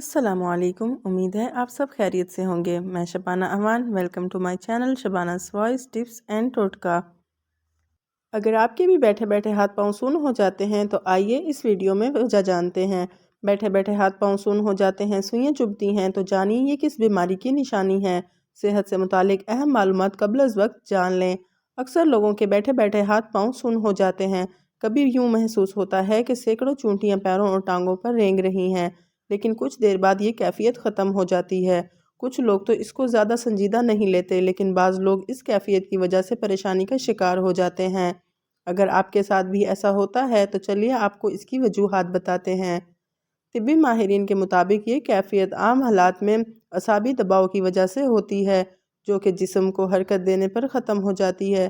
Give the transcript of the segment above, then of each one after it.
अस्सलामुअलैकुम। उम्मीद है आप सब खैरियत से होंगे। मैं Shabana Aman, welcome to my channel Shabana's voice tips and टोटका। अगर आपके भी बैठे बैठे हाथ पांव सुन्न हो जाते हैं तो आइए इस वीडियो में वजह जानते हैं। बैठे बैठे हाथ पांव सुन्न हो जाते हैं, सुइयां चुभती हैं, तो जानिए ये किस बीमारी की निशानी है। सेहत से मुतालिक अहम मालूमात कबल अज़ वक्त जान लें। अक्सर लोगों के बैठे बैठे हाथ पांव सुन्न हो जाते हैं। कभी यूँ महसूस होता है कि सैकड़ों चूंटियाँ पैरों और टांगों पर रेंग रही हैं, लेकिन कुछ देर बाद ये कैफियत ख़त्म हो जाती है। कुछ लोग तो इसको ज़्यादा संजीदा नहीं लेते, लेकिन बाज़ लोग इस कैफियत की वजह से परेशानी का शिकार हो जाते हैं। अगर आपके साथ भी ऐसा होता है तो चलिए आपको इसकी वजूहात बताते हैं। तिब्बी माहिरीन के मुताबिक ये कैफियत आम हालात में असाबी दबाव की वजह से होती है, जो कि जिस्म को हरकत देने पर ख़त्म हो जाती है।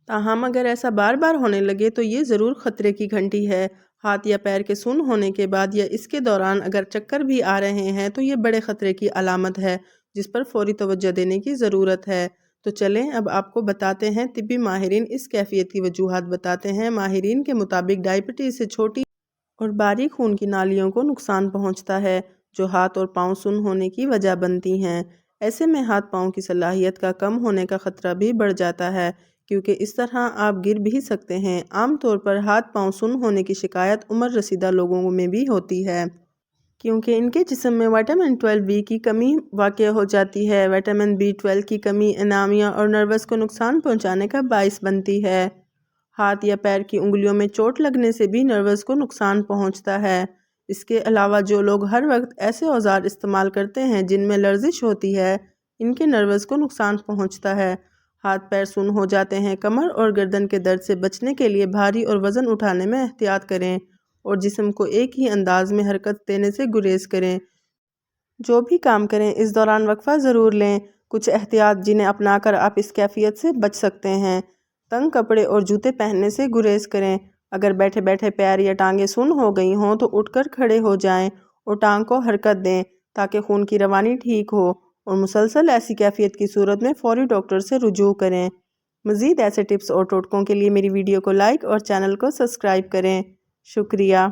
ताहम अगर ऐसा बार बार होने लगे तो ये ज़रूर ख़तरे की घंटी है। हाथ या पैर के सुन्न होने के बाद या इसके दौरान अगर चक्कर भी आ रहे हैं तो ये बड़े ख़तरे की अलामत है, जिस पर फ़ौरी तवज्जो देने की ज़रूरत है। तो चलें अब आपको बताते हैं तिब्बी माहिरीन इस कैफियत की वजूहात बताते हैं। माहिरीन के मुताबिक डायबिटीज़ से छोटी और बारीक खून की नालियों को नुकसान पहुंचता है, जो हाथ और पाँव सुन्न होने की वजह बनती हैं। ऐसे में हाथ पाँव की सलाहियत का कम होने का ख़तरा भी बढ़ जाता है, क्योंकि इस तरह आप गिर भी सकते हैं। आम तौर पर हाथ पाँव सुन्न होने की शिकायत उम्र रसीदा लोगों में भी होती है, क्योंकि इनके जिस्म में विटामिन 12 बी की कमी वाक़या हो जाती है। विटामिन B12 की कमी एनीमिया और नर्वस को नुकसान पहुंचाने का बाइस बनती है। हाथ या पैर की उंगलियों में चोट लगने से भी नर्वस को नुकसान पहुंचता है। इसके अलावा जो लोग हर वक्त ऐसे औजार इस्तेमाल करते हैं जिनमें लर्जिश होती है, इनके नर्वस को नुकसान पहुंचता है। हाथ पैर सुन्न हो जाते हैं। कमर और गर्दन के दर्द से बचने के लिए भारी और वज़न उठाने में एहतियात करें और जिस्म को एक ही अंदाज में हरकत देने से गुरेज करें। जो भी काम करें इस दौरान वक्फा ज़रूर लें। कुछ एहतियात जिन्हें अपनाकर आप इस कैफियत से बच सकते हैं। तंग कपड़े और जूते पहनने से गुरेज करें। अगर बैठे बैठे पैर या टांगें सुन्न हो गई हों तो उठकर खड़े हो जाएं और टांग को हरकत दें, ताकि खून की रवानी ठीक हो। और मुसलसल ऐसी कैफियत की सूरत में फ़ौरी डॉक्टर से रुजू करें। मज़ीद ऐसे टिप्स और टोटकों के लिए मेरी वीडियो को लाइक और चैनल को सब्सक्राइब करें। शुक्रिया।